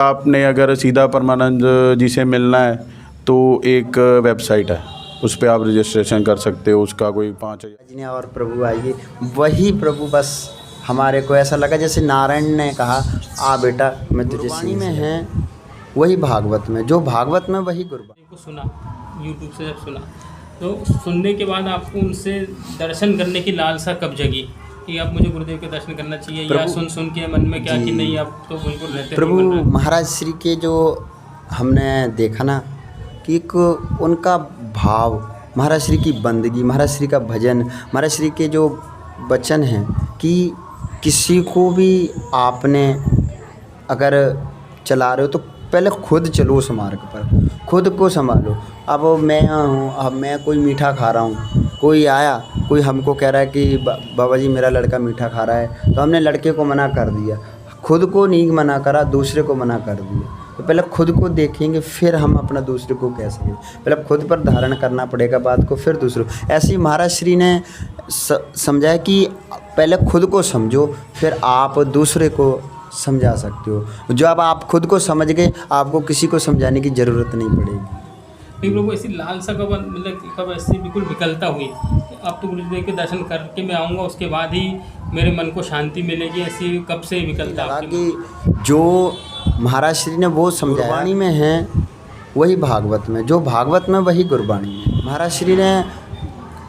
आपने अगर सीधा परमानंद जी से मिलना है तो एक वेबसाइट है, उस पर आप रजिस्ट्रेशन कर सकते हो। उसका कोई 5,000 और प्रभु आइए, वही प्रभु बस हमारे को ऐसा लगा जैसे नारायण ने कहा आ बेटा मैं तुझे वाणी में है, वही भागवत में, जो भागवत में वही गुरबाणी को सुना, यूट्यूब से जब सुना तो सुनने के बाद आपको उनसे दर्शन करने की लालसा कब जगी कि अब मुझे गुरुदेव के दर्शन करना चाहिए, या सुन के मन में क्या कि नहीं अब तो बिल्कुल रहते प्रभु महाराज श्री के जो हमने देखा ना कि एक उनका भाव, महाराज श्री की बंदगी, महाराज श्री का भजन, महाराज श्री के जो वचन हैं कि किसी को भी आपने अगर चला रहे हो तो पहले खुद चलो उस मार्ग पर, खुद को संभालो। अब मैं हूँ, अब मैं कोई मीठा खा रहा हूँ, कोई आया, कोई हमको कह रहा है कि बाबा जी मेरा लड़का मीठा खा रहा है, तो हमने लड़के को मना कर दिया, खुद को नहीं मना करा, दूसरे को मना कर दिया। तो पहले खुद को देखेंगे फिर हम अपना दूसरे को कह सकें, पहले खुद पर धारण करना पड़ेगा बात को, फिर दूसरों। ऐसे ही महाराज श्री ने समझाया कि पहले खुद को समझो फिर आप दूसरे को समझा सकते हो। जो अब आप खुद को समझ गए, आपको किसी को समझाने की ज़रूरत नहीं पड़ेगी। फिर लोगों को ऐसी लालसा कब, मतलब कब ऐसी बिल्कुल विकलता हुई अब तो गुरुदेव के दर्शन करके मैं आऊँगा उसके बाद ही मेरे मन को शांति मिलेगी, ऐसी कब से विकलता? कि जो महाराज श्री ने वो समझाया में है, वही भागवत में, जो भागवत में वही गुरबाणी में। महाराज श्री ने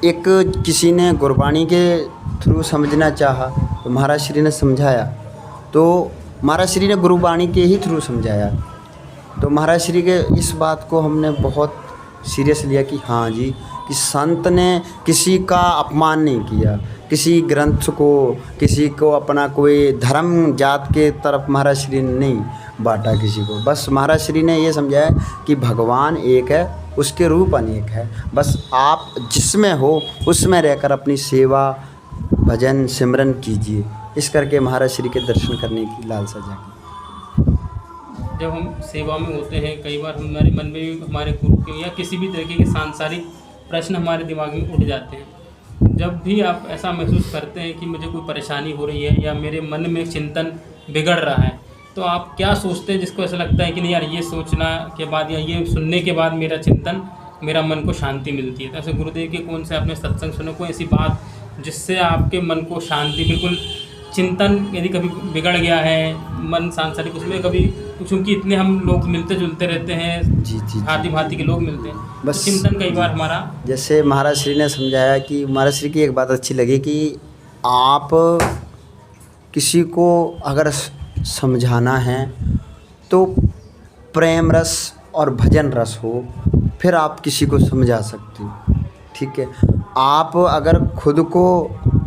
एक किसी ने गुरबाणी के थ्रू समझना चाहा तो महाराज श्री ने समझाया, तो महाराज श्री ने गुरबाणी के ही थ्रू समझाया। तो महाराज श्री के इस बात को हमने बहुत सीरियस लिया कि हाँ जी, कि संत ने किसी का अपमान नहीं किया, किसी ग्रंथ को, किसी को अपना कोई धर्म जात के तरफ महाराज श्री ने नहीं बांटा किसी को। बस महाराज श्री ने ये समझाया कि भगवान एक है, उसके रूप अनेक है, बस आप जिसमें हो उसमें रहकर अपनी सेवा भजन सिमरन कीजिए। इस करके महाराज श्री के दर्शन करने की लालसा जागी। जब हम सेवा में होते हैं कई बार हमारे मन में भी हमारे गुरु के या किसी भी तरीके के सांसारिक प्रश्न हमारे दिमाग में उठ जाते हैं। जब भी आप ऐसा महसूस करते हैं कि मुझे कोई परेशानी हो रही है या मेरे मन में चिंतन बिगड़ रहा है, तो आप क्या सोचते हैं जिसको ऐसा लगता है कि नहीं यार ये सोचना के बाद या ये सुनने के बाद मेरा चिंतन, मेरा मन को शांति मिलती है? तो ऐसे गुरुदेव के कौन से आपने सत्संग सुने, कोई ऐसी बात जिससे आपके मन को शांति, बिल्कुल चिंतन यदि कभी बिगड़ गया है, मन सांसारिक उसमें कभी, क्योंकि इतने हम लोग मिलते जुलते रहते हैं, जी भांति भांति के लोग मिलते हैं, बस तो चिंतन कई बार हमारा, जैसे महाराज श्री ने समझाया कि महाराज श्री की एक बात अच्छी लगी कि आप किसी को अगर समझाना है तो प्रेम रस और भजन रस हो, फिर आप किसी को समझा सकते हो। ठीक है, आप अगर खुद को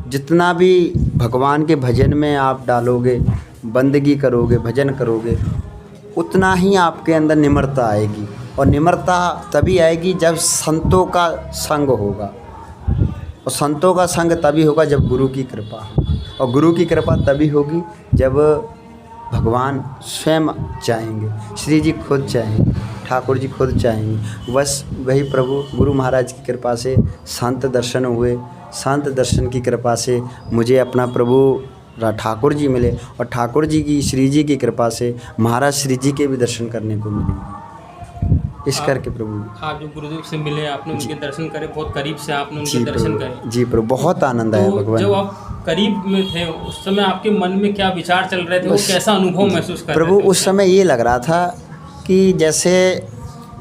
जितना भी भगवान के भजन में आप डालोगे, बंदगी करोगे, भजन करोगे, उतना ही आपके अंदर निम्रता आएगी। और निम्रता तभी आएगी जब संतों का संग होगा, और संतों का संग तभी होगा जब गुरु की कृपा हो, और गुरु की कृपा तभी होगी जब भगवान स्वयं चाहेंगे, श्री जी खुद चाहेंगे, ठाकुर जी खुद चाहेंगे। बस वही प्रभु गुरु महाराज की कृपा से संत दर्शन हुए, संत दर्शन की कृपा से मुझे अपना प्रभु ठाकुर जी मिले, और ठाकुर जी की, श्री जी की कृपा से महाराज श्री जी के भी दर्शन करने को मिले। इस करके प्रभु आप जो गुरुदेव से मिले, आपने उनके दर्शन करे, बहुत करीब से आपने उनके दर्शन करे। जी प्रभु, बहुत आनंद आया भगवान। जब आप करीब में थे उस समय आपके मन में क्या विचार चल रहे थे, वो कैसा अनुभव महसूस कर रहे थे? प्रभु उस समय ये लग रहा था कि जैसे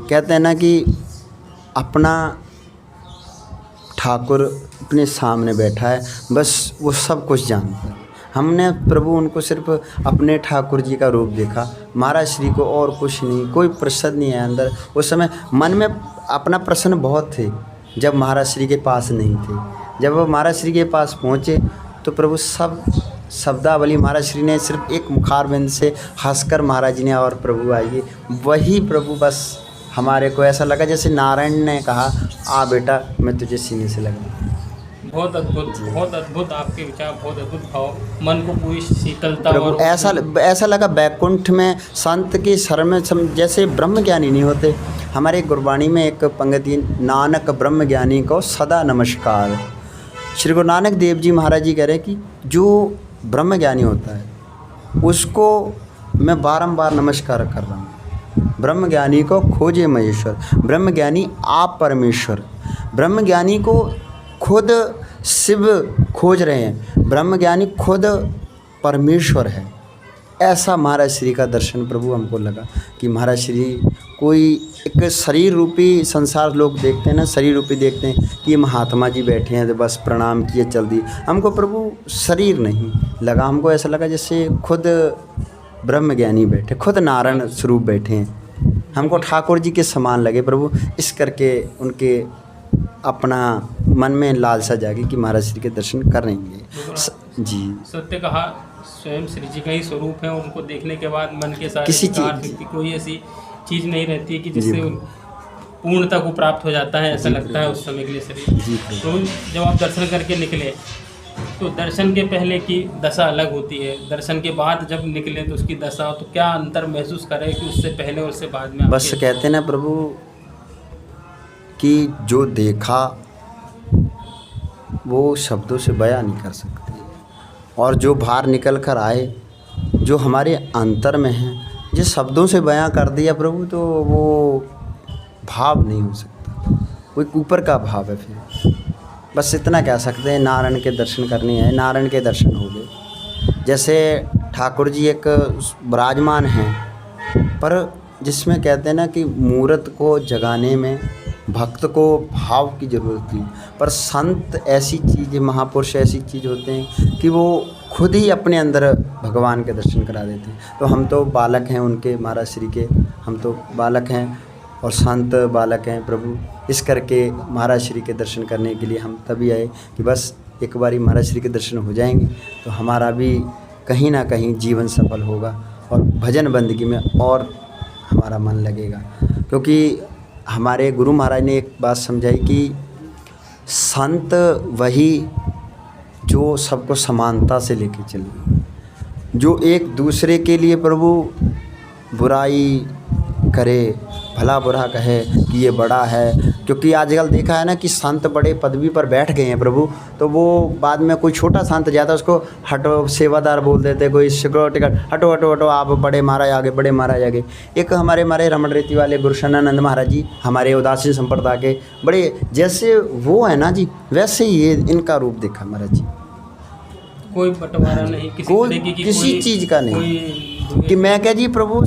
कहते हैं ना कि अपना ठाकुर अपने सामने बैठा है, बस वो सब कुछ जानता है। हमने प्रभु उनको सिर्फ अपने ठाकुर जी का रूप देखा, महाराज श्री को, और कुछ नहीं, कोई प्रसन्न नहीं है अंदर। उस समय मन में अपना प्रश्न बहुत थे जब महाराज श्री के पास नहीं थे। जब वो महाराज श्री के पास पहुँचे तो प्रभु सब शब्दावली महाराज श्री ने सिर्फ एक मुखारबिंद से हंसकर महाराज जी ने और प्रभु आइए, वही प्रभु बस हमारे को ऐसा लगा जैसे नारायण ने कहा आ बेटा मैं तुझे सीने से लगा। बहुत अद्भुत आपके विचार, बहुत अद्भुत भाव, मन को पूरी शीतलता। और ऐसा लगा बैकुंठ में संत की शरण में, जैसे ब्रह्म ज्ञानी नहीं होते। हमारे गुरबाणी में एक पंक्ति, नानक ब्रह्म ज्ञानी को सदा नमस्कार। श्री गुरु नानक देव जी महाराज जी कह रहे हैं कि जो ब्रह्म ज्ञानी होता है उसको मैं बारंबार नमस्कार कर रहा हूँ। ब्रह्म ज्ञानी को खोजे महेश्वर, ब्रह्म ज्ञानी आप परमेश्वर, ब्रह्म ज्ञानी को खुद शिव खोज रहे हैं, ब्रह्म ज्ञानी खुद परमेश्वर है। ऐसा महाराज श्री का दर्शन प्रभु हमको लगा कि महाराज श्री कोई एक शरीर रूपी, संसार लोग देखते हैं ना, शरीर रूपी देखते हैं कि ये महात्मा जी बैठे हैं तो बस प्रणाम किए चल दिए। हमको प्रभु शरीर नहीं लगा, हमको ऐसा लगा जैसे खुद ब्रह्म ज्ञानी बैठे, खुद नारायण स्वरूप बैठे हैं। हमको ठाकुर जी के समान लगे प्रभु। इस करके उनके अपना मन में लालसा जागी कि महाराज श्री के दर्शन करेंगे। जी सत्य कहा, स्वयं श्री जी का ही स्वरूप है। उनको देखने के बाद मन के सारे किसी विकार, शक्ति, कोई ऐसी चीज़ नहीं रहती है कि जिससे पूर्णता को प्राप्त हो जाता है, ऐसा लगता है उस समय के लिए शरीर। तो जब आप दर्शन करके निकले तो दर्शन के पहले की दशा अलग होती है, दर्शन के बाद जब निकले तो उसकी दशा, तो क्या अंतर महसूस करें कि उससे पहले और उससे बाद में? बस कहते हैं ना प्रभु कि जो देखा वो शब्दों से बयां नहीं कर सकते, और जो बाहर निकल कर आए, जो हमारे अंतर में है, जो शब्दों से बयां कर दिया प्रभु, तो वो भाव नहीं हो सकता, वो एक ऊपर का भाव है। फिर बस इतना कह सकते हैं, नारायण के दर्शन करने हैं, नारायण के दर्शन हो गए। जैसे ठाकुर जी एक विराजमान हैं, पर जिसमें कहते हैं ना कि मूर्त को जगाने में भक्त को भाव की ज़रूरत थी, पर संत ऐसी चीज़, महापुरुष ऐसी चीज़ होते हैं कि वो खुद ही अपने अंदर भगवान के दर्शन करा देते हैं। तो हम तो बालक हैं उनके, महाराज श्री के, हम तो बालक हैं और संत बालक हैं प्रभु। इस करके महाराज श्री के दर्शन करने के लिए हम तभी आए कि बस एक बारी महाराज श्री के दर्शन हो जाएंगे तो हमारा भी कहीं ना कहीं जीवन सफल होगा और भजन बंदगी में और हमारा मन लगेगा। क्योंकि हमारे गुरु महाराज ने एक बात समझाई कि संत वही जो सबको समानता से लेके चले, जो एक दूसरे के लिए प्रभु बुराई करे, भला बुरा कहे कि ये बड़ा है। क्योंकि आजकल देखा है ना कि संत बड़े पदवी पर बैठ गए हैं प्रभु, तो वो बाद में कोई छोटा संत जाता है उसको हटो सेवादार बोल देते, कोई सिक्योरिटी गार्ड, हटो हटो हटो, आप बड़े महाराज आगे, बड़े महाराज आगे। एक हमारे रमण रीति वाले गुरुशनानंद महाराज जी, हमारे उदासीन संप्रदाय के बड़े, जैसे वो है ना जी, वैसे ही ये इनका रूप देखा महाराज जी। कोई बंटवारा नहीं, किसी चीज़ का नहीं कि मैं कह जी प्रभु।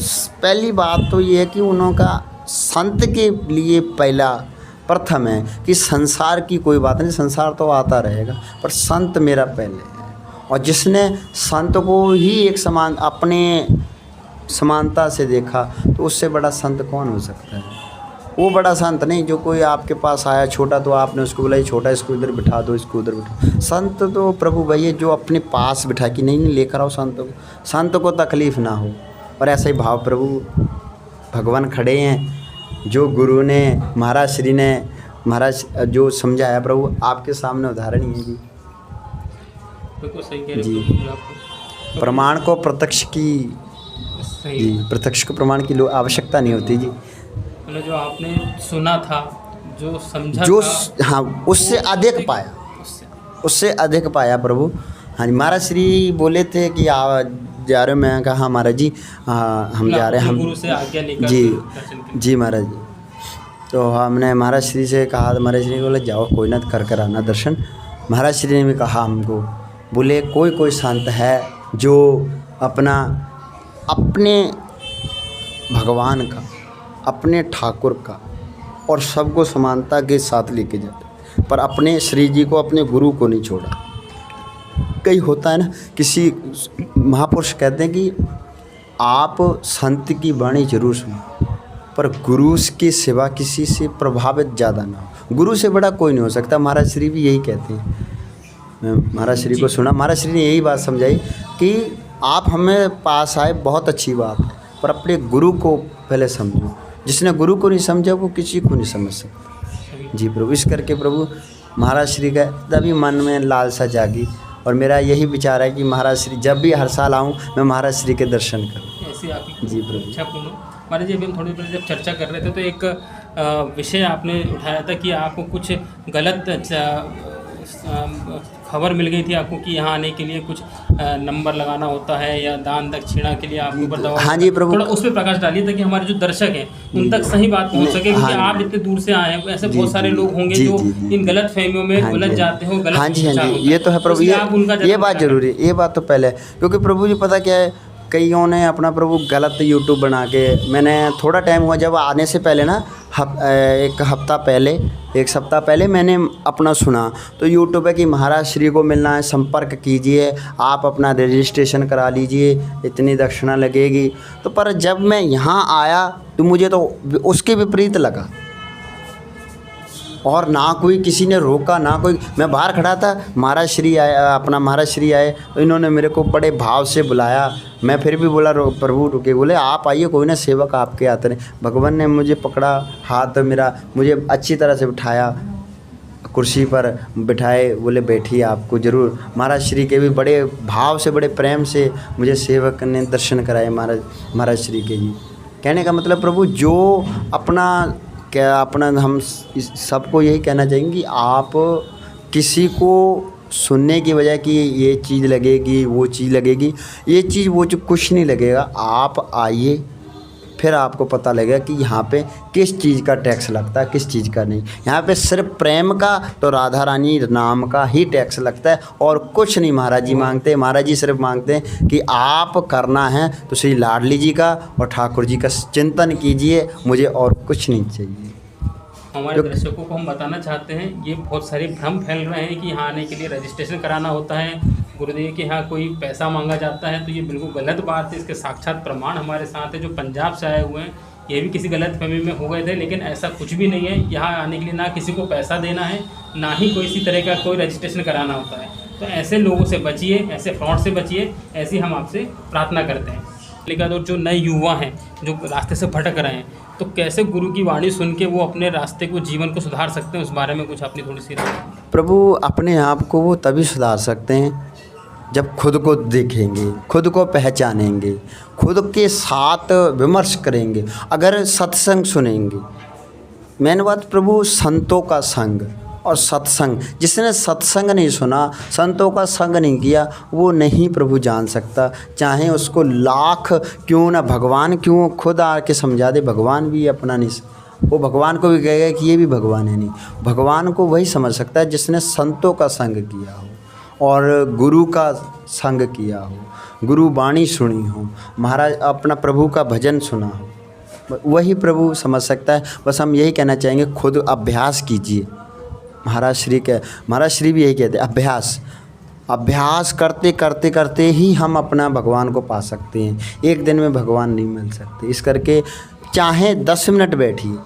पहली बात तो ये है कि उनका संत के लिए पहला प्रथम है कि संसार की कोई बात नहीं, संसार तो आता रहेगा, पर संत मेरा पहले है। और जिसने संत को ही एक समान अपने समानता से देखा, तो उससे बड़ा संत कौन हो सकता है? वो बड़ा संत नहीं जो कोई आपके पास आया छोटा, तो आपने उसको बोला ये छोटा, इसको इधर बिठा दो, इसको उधर बिठा। संत तो प्रभु भैया जो अपने पास बिठा कि नहीं लेकर आओ संत को तकलीफ़ ना हो। और ऐसा ही भाव प्रभु भगवान खड़े हैं, जो गुरु ने, महाराज श्री ने, महाराज जो समझाया प्रभु आपके सामने उदाहरण ही है जी। बिल्कुल सही कह रहे जी। प्रमाण को प्रत्यक्ष की, जी, प्रत्यक्ष को प्रमाण की आवश्यकता नहीं होती जी। मतलब जो आपने सुना था, जो समझा जो था, हाँ, उससे अधिक पाया, उससे अधिक पाया प्रभु। हाँ जी, महाराज श्री बोले थे कि जा रहे हो? मैं कहा हाँ महाराज जी, हम जा रहे हैं, हम गुरु से आज्ञा लेकर जी महाराज जी। तो हमने महाराज श्री से कहा, महाराज श्री बोले जाओ कोई ना, कर आना दर्शन। महाराज श्री ने भी कहा हमको, बोले कोई संत है जो अपने भगवान का, अपने ठाकुर का और सबको समानता के साथ लेके जाते, पर अपने श्री जी को, अपने गुरु को नहीं छोड़ा। कई होता है ना, किसी महापुरुष कहते हैं कि आप संत की वाणी जरूर सुनो, पर गुरु की सेवा किसी से प्रभावित ज़्यादा ना हो। गुरु से बड़ा कोई नहीं हो सकता। महाराज श्री भी यही कहते हैं। मैं महाराज श्री को सुना, महाराज श्री ने यही बात समझाई कि आप हमें पास आए, बहुत अच्छी बात है, पर अपने गुरु को पहले समझो। जिसने गुरु को नहीं समझा वो किसी को नहीं समझ सकता जी प्रभु। इस करके प्रभु महाराज श्री का तभी मन में लालसा जागी, और मेरा यही विचार है कि महाराज श्री जब भी हर साल आऊँ मैं महाराज श्री के दर्शन करूँ। ऐसी आपकी जी प्रभु। अच्छा पूर्ण महाराज जी, अभी हम थोड़ी देर जब चर्चा कर रहे थे तो एक विषय आपने उठाया था कि आपको कुछ गलत खबर मिल गई थी आपको कि यहाँ आने के लिए कुछ नंबर लगाना होता है या दान दक्षिणा के लिए आपके ऊपर दबाव? हाँ जी प्रभु। थोड़ा उस पर प्रकाश डालिए ताकि हमारे जो दर्शक हैं उन तक सही बात पहुँच सके, क्योंकि आप इतने दूर से आए हैं, ऐसे बहुत सारे लोग होंगे जो इन गलत फहमियों में उलझ जाते हो, गलत। हाँ जी ये तो है प्रभु, ये बात जरूरी है, ये बात तो पहले, क्योंकि प्रभु जी पता क्या है, कईयों ने अपना प्रभु गलत यूट्यूब बना के, मैंने थोड़ा टाइम हुआ जब आने से पहले ना एक सप्ताह पहले मैंने अपना सुना तो यूट्यूब है कि महाराज श्री को मिलना है, संपर्क कीजिए, आप अपना रजिस्ट्रेशन करा लीजिए, इतनी दक्षिणा लगेगी। तो पर जब मैं यहाँ आया तो मुझे तो उसके विपरीत लगा, और ना कोई किसी ने रोका, ना कोई, मैं बाहर खड़ा था, महाराज श्री आए तो इन्होंने मेरे को बड़े भाव से बुलाया। मैं फिर भी बोला प्रभु रुके, बोले आप आइए, कोई ना सेवक आपके आते रहे। भगवान ने मुझे पकड़ा हाथ मेरा, मुझे अच्छी तरह से बिठाया, कुर्सी पर बिठाए, बोले बैठिए, आपको ज़रूर। महाराज श्री के भी बड़े भाव से, बड़े प्रेम से मुझे सेवक ने दर्शन कराए महाराज श्री के जी। कहने का मतलब प्रभु जो अपना हम सबको यही कहना चाहेंगे कि आप किसी को सुनने की वजह कि ये चीज़ लगेगी, वो चीज़ लगेगी, ये चीज़ वो चीज़ कुछ नहीं लगेगा। आप आइए, फिर आपको पता लगेगा कि यहाँ पे किस चीज़ का टैक्स लगता है, किस चीज़ का नहीं। यहाँ पे सिर्फ प्रेम का तो राधा रानी नाम का ही टैक्स लगता है, और कुछ नहीं महाराज जी मांगते। महाराज जी सिर्फ मांगते हैं कि आप करना है तो श्री लाडली जी का और ठाकुर जी का चिंतन कीजिए, मुझे और कुछ नहीं चाहिए। हमारे दर्शकों को हम बताना चाहते हैं, ये बहुत सारे भ्रम फैल रहे हैं कि यहाँ आने के लिए रजिस्ट्रेशन कराना होता है, गुरुदेव के यहाँ कोई पैसा मांगा जाता है, तो ये बिल्कुल गलत बात है। इसके साक्षात प्रमाण हमारे साथ है, जो पंजाब से आए हुए हैं, ये भी किसी गलत फहमी में हो गए थे, लेकिन ऐसा कुछ भी नहीं है। यहाँ आने के लिए ना किसी को पैसा देना है, ना ही कोई इसी तरह का कोई रजिस्ट्रेशन कराना होता है। तो ऐसे लोगों से बचिए, ऐसे फ्रॉड से बचिए, ऐसी हम आपसे प्रार्थना करते हैं। लेकिन और जो नए युवा हैं जो रास्ते से भटक रहे हैं, तो कैसे गुरु की वाणी सुन के वो अपने रास्ते को, जीवन को सुधार सकते हैं, उस बारे में कुछ अपनी थोड़ी सी राय। प्रभु अपने आप को वो तभी सुधार सकते हैं जब खुद को देखेंगे, खुद को पहचानेंगे, खुद के साथ विमर्श करेंगे, अगर सत्संग सुनेंगे। मैंने बात प्रभु संतों का संग और सत्संग, जिसने सत्संग नहीं सुना, संतों का संग नहीं किया, वो नहीं प्रभु जान सकता। चाहे उसको लाख क्यों ना भगवान क्यों खुद आके समझा दे, भगवान भी अपना नहीं, वो भगवान को भी कहेगा कि ये भी भगवान है नहीं। भगवान को वही समझ सकता है जिसने संतों का संग किया हो और गुरु का संग किया हो, गुरु वाणी सुनी हो, महाराज अपना प्रभु का भजन सुना हो, वही प्रभु समझ सकता है। बस हम यही कहना चाहेंगे, खुद अभ्यास कीजिए। महाराज श्री भी यही कहते हैं, अभ्यास करते करते करते ही हम अपना भगवान को पा सकते हैं। एक दिन में भगवान नहीं मिल सकते। इस करके चाहे 10 मिनट बैठिए,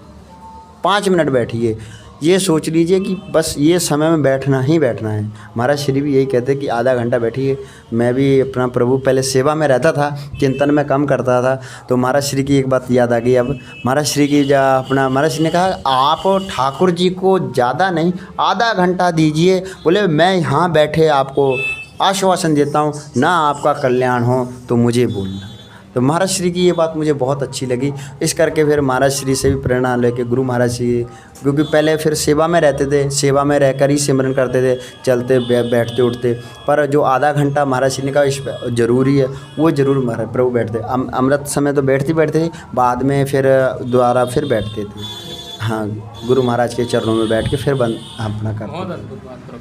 5 मिनट बैठिए, ये सोच लीजिए कि बस ये समय में बैठना ही बैठना है। महाराज श्री भी यही कहते हैं कि आधा घंटा बैठिए। मैं भी अपना प्रभु पहले सेवा में रहता था, चिंतन में कम करता था, तो महाराज श्री की एक बात याद आ गई। अब महाराज श्री की महाराज श्री ने कहा आप ठाकुर जी को ज़्यादा नहीं, आधा घंटा दीजिए। बोले मैं यहाँ बैठे आपको आश्वासन देता हूँ, ना आपका कल्याण हो तो मुझे बोलना। तो महाराज श्री की ये बात मुझे बहुत अच्छी लगी। इस करके फिर महाराज श्री से भी प्रेरणा लेके गुरु महाराज श्री, क्योंकि पहले फिर सेवा में रहते थे, सेवा में रहकर ही सिमरन करते थे, चलते बैठते उठते, पर जो आधा घंटा महाराज श्री ने कहा ज़रूरी है, वो ज़रूर महाराज प्रभु बैठते। अमृत समय तो बैठते बाद में फिर दोबारा फिर बैठते थे। हाँ, गुरु महाराज के चरणों में बैठ के फिर अपना करते। बहुत अद्भुत बात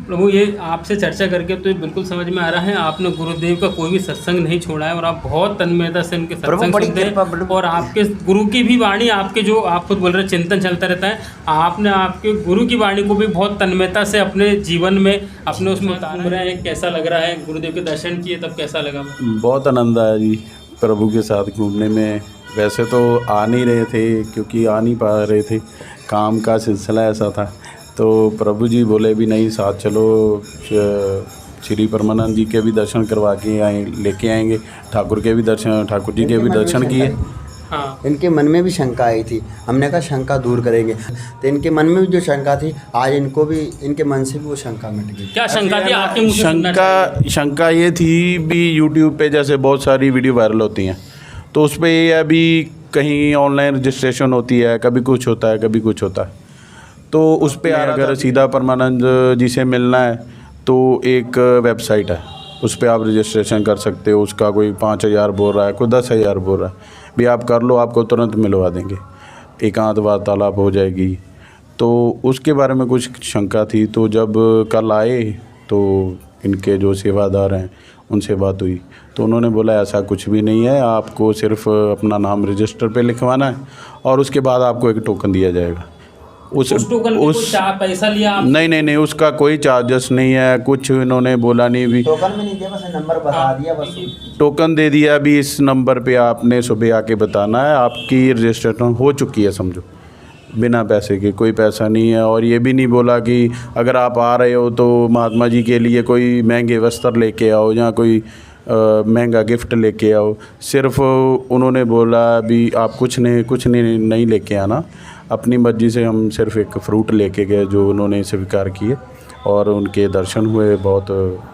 प्रभु, ये आपसे चर्चा करके तो बिल्कुल समझ में आ रहा है, आपने गुरुदेव का कोई भी सत्संग नहीं छोड़ा है और आप बहुत तन्मयता से उनके सत्संग सुनते हैं, और आपके गुरु की भी वाणी, आपके जो आप खुद बोल रहे चिंतन चलता रहता है, आपने आपके गुरु की वाणी को भी बहुत तन्मयता से अपने जीवन में अपने उसमें उतार रहे हैं। कैसा लग रहा है? गुरुदेव के दर्शन किए तब कैसा लगा? बहुत आनंद आया जी प्रभु के साथ घूमने में। वैसे तो आ नहीं रहे थे, क्योंकि आ नहीं पा रहे थे, काम का सिलसिला ऐसा था, तो प्रभु जी बोले भी नहीं साथ चलो, श्री परमानंद जी के भी दर्शन करवा के लेके आएंगे, ठाकुर जी के भी दर्शन किए। हाँ, इनके मन में भी शंका आई थी, हमने कहा शंका दूर करेंगे, तो इनके मन में भी जो शंका थी, आज इनको भी, इनके मन से भी वो शंका मिट गई। क्या शंका थी आपके मुँह से? शंका ये थी भी यूट्यूब पे जैसे बहुत सारी वीडियो वायरल होती हैं, तो उस पर ये अभी कहीं ऑनलाइन रजिस्ट्रेशन होती है, कभी कुछ होता है, कभी कुछ होता है। तो उस पे अगर सीधा परमानंद जी से मिलना है तो एक वेबसाइट है, उस पे आप रजिस्ट्रेशन कर सकते हो। उसका कोई 5,000 बोल रहा है, कोई 10,000 बोल रहा है, भी आप कर लो, आपको तुरंत मिलवा देंगे, एकांत वार्तालाप हो जाएगी। तो उसके बारे में कुछ शंका थी, तो जब कल आए तो इनके जो सेवादार हैं उनसे बात हुई, तो उन्होंने बोला ऐसा कुछ भी नहीं है, आपको सिर्फ अपना नाम रजिस्टर पे लिखवाना है और उसके बाद आपको एक टोकन दिया जाएगा। उस टोकन में कुछ पैसा लिया आप? नहीं, उसका कोई चार्जेस नहीं है, कुछ इन्होंने बोला नहीं भी। टोकन में नहीं दिया, बस नंबर बता दिया, बस टोकन दे दिया भी, इस नंबर पे आपने सुबह आके बताना है, आपकी रजिस्ट्रेशन हो चुकी है समझो, बिना पैसे के, कोई पैसा नहीं है। और ये भी नहीं बोला कि अगर आप आ रहे हो तो महात्मा जी के लिए कोई महंगे वस्त्र लेके आओ या कोई महंगा गिफ्ट लेके आओ। सिर्फ उन्होंने बोला भी आप कुछ नहीं लेके आना, अपनी मर्ज़ी से हम सिर्फ एक फ्रूट लेके गए जो उन्होंने स्वीकार किए और उनके दर्शन हुए, बहुत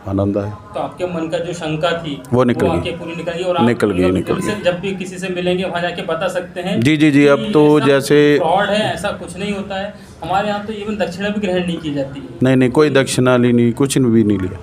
आनंद आया। तो आपके मन का जो शंका थी वो निकल गई, पूरी निकल गई, और आप निकल गई। जब भी किसी से मिलेंगे वहाँ जाके बता सकते हैं जी, अब तो जैसे फ्रॉड है, ऐसा कुछ नहीं होता है। हमारे यहाँ तो इवन दक्षिणा भी ग्रहण नहीं की जाती है। नहीं, कोई दक्षिणा ली नहीं, कुछ भी नहीं लिया।